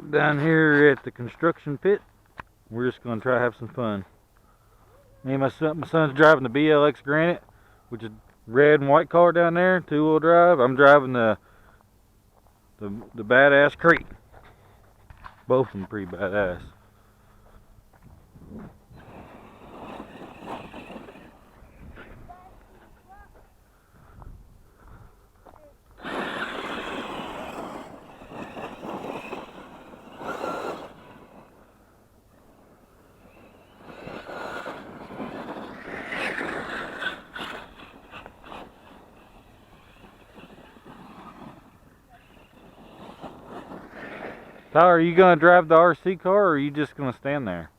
Down here at the construction pit, we're just going to try to have some fun. Me and my son's driving the BLX Granite, which is red and white car down there, 2-wheel drive. I'm driving the badass Crate. Both of them pretty badass. Tyler, are you going to drive the RC car, or are you just going to stand there?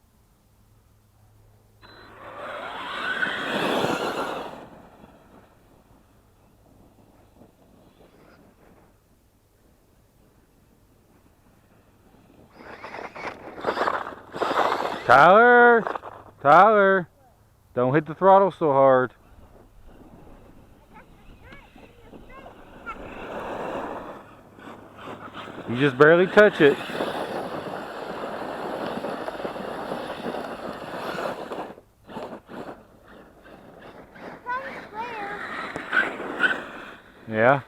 Tyler, don't hit the throttle so hard. You just barely touch it. Yeah.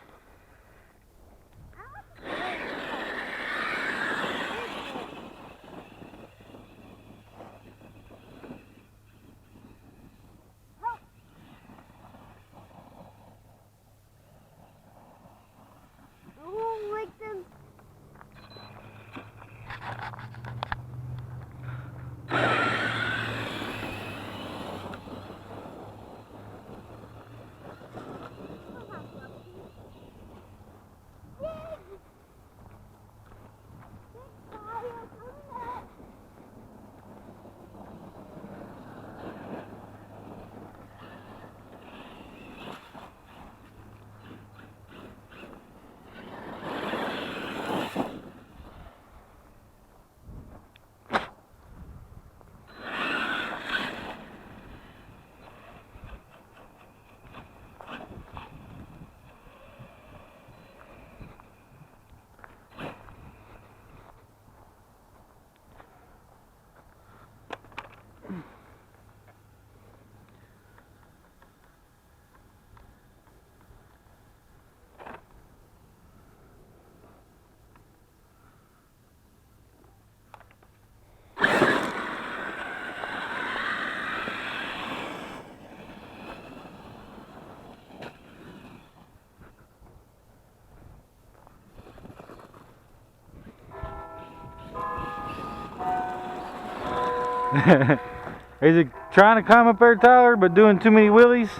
Is it trying to climb up there, Tyler, but doing too many wheelies?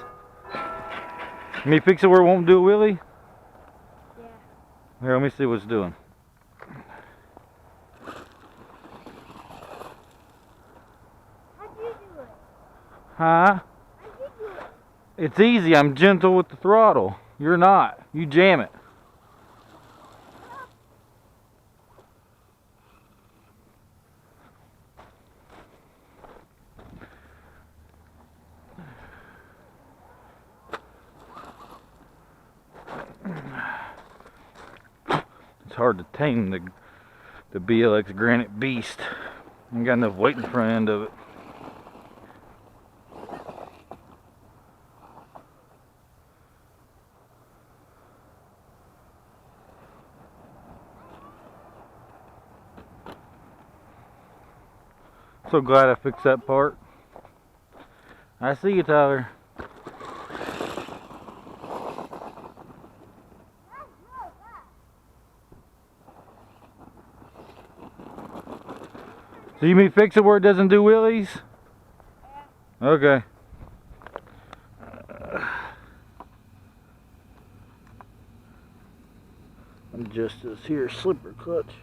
Let me fix it where it won't do a wheelie? Yeah. Here, let me see what it's doing. How'd you do it? Huh? How'd you do it? It's easy. I'm gentle with the throttle. You're not. You jam it. It's hard to tame the BLX Granite beast. I ain't got enough weight in the front end of it. So glad I fixed that part. I see you, Tyler. So you mean fix it where it doesn't do wheelies? Yeah. Okay. Adjust this here slipper clutch.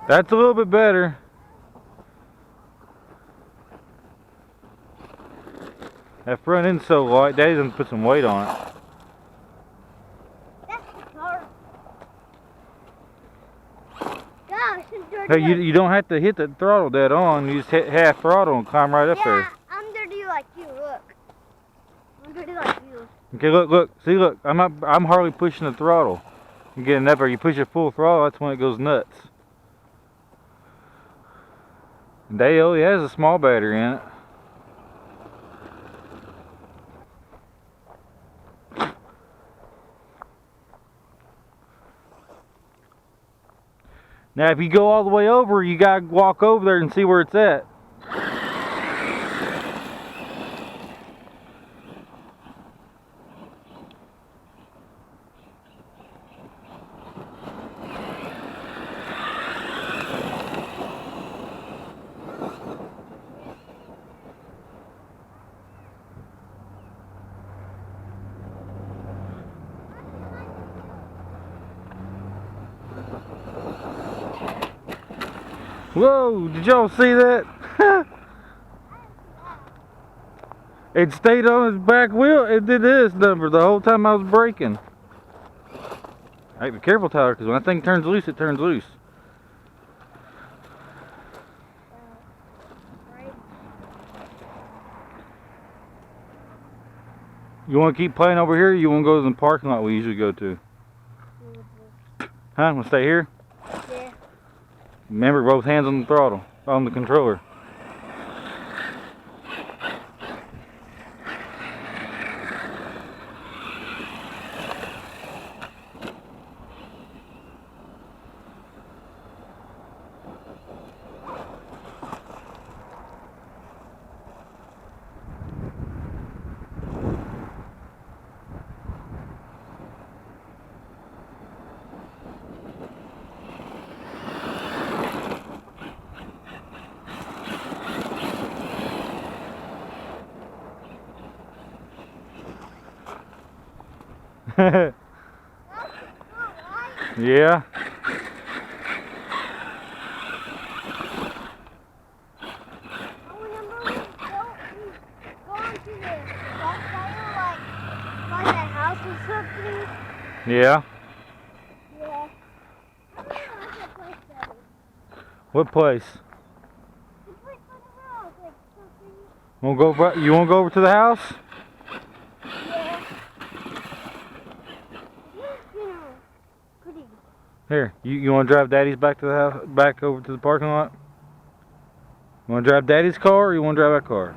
That's a little bit better. That front end's so light, Daddy's gonna put some weight on it. Hey, you don't have to hit the throttle dead on. You just hit half throttle and climb right up there. Yeah, I'm gonna do like you. Look. I'm gonna do like you. Okay, look. See, look. I'm hardly pushing the throttle. I'm getting up there. You push it full throttle, that's when it goes nuts. And they only has a small battery in it. Now, if you go all the way over, you gotta walk over there and see where it's at. Whoa, did y'all see that? It stayed on its back wheel. It did this number the whole time I was braking. Hey, be careful, Tyler, because when that thing turns loose, it turns loose. Right? You want to keep playing over here, or you want to go to the parking lot we usually go to? Huh? Want to stay here? Yeah. Remember, both hands on the throttle, on the controller. Yeah. Yeah. Yeah. I really like that place better. What place? The place on the road, like something. You want to go over to the house? Yeah. You know, pretty. Here, you want to drive Daddy's back to the house, back over to the parking lot? You want to drive Daddy's car, or you want to drive our car?